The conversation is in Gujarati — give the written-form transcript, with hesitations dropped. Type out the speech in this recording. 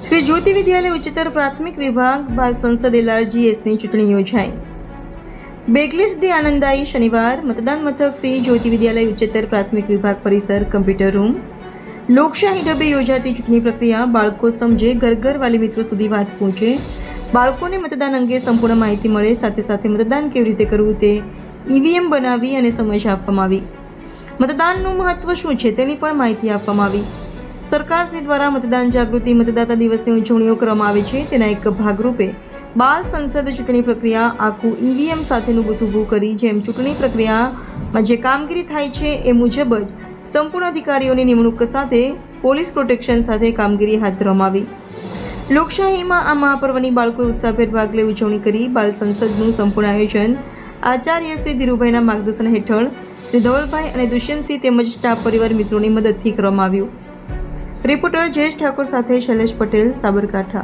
શ્રી જ્યોતિ વિદ્યાલય ઉચ્ચતર પ્રાથમિક વિભાગ બાલ સંસદ LRGSની ચૂંટણી યોજાઈ. બેગલેસ ડે આનંદાઈ શનિવાર મતદાન મથક શ્રી જ્યોતિ વિદ્યાલય ઉચ્ચતર પ્રાથમિક વિભાગ પરિસર કમ્પ્યુટર રૂમ. લોકશાહી ઢબે યોજાતી ચૂંટણી પ્રક્રિયા બાળકો સમજે, ઘર ઘર વાલી મિત્રો સુધી વાત પહોંચે, બાળકોને મતદાન અંગે સંપૂર્ણ માહિતી મળે, સાથે સાથે મતદાન કેવી રીતે કરવું તે EVM બનાવી અને સમજ આપવામાં આવી. મતદાનનું મહત્વ શું છે તેની પણ માહિતી આપવામાં આવી. સરકારશ્રી દ્વારા મતદાન જાગૃતિ મતદાતા દિવસની ઉજવણીઓ કરવામાં આવે છે. તેના એક ભાગરૂપે બાલ સંસદ ચૂંટણી પ્રક્રિયા આખું EVM સાથેનું બૂથ ઊભું કરી જેમ ચૂંટણી પ્રક્રિયામાં જે કામગીરી થાય છે એ મુજબ જ સંપૂર્ણ અધિકારીઓની નિમણૂક સાથે પોલીસ પ્રોટેક્શન સાથે કામગીરી હાથ ધરવામાં આવી. લોકશાહીમાં આ મહાપર્વની બાળકોએ ઉત્સાહભેર ભાગ લઈ ઉજવણી કરી. બાલ સંસદનું સંપૂર્ણ આયોજન આચાર્ય શ્રી ધીરુભાઈના માર્ગદર્શન હેઠળ શ્રી ધવલભાઈ અને દુષ્યંતસિંહ તેમજ સ્ટાફ પરિવાર મિત્રોની મદદથી કરવામાં આવ્યું. રિપોર્ટર જયેશ ઠાકોર સાથે શૈલેષ પટેલ, સાબરકાંઠા.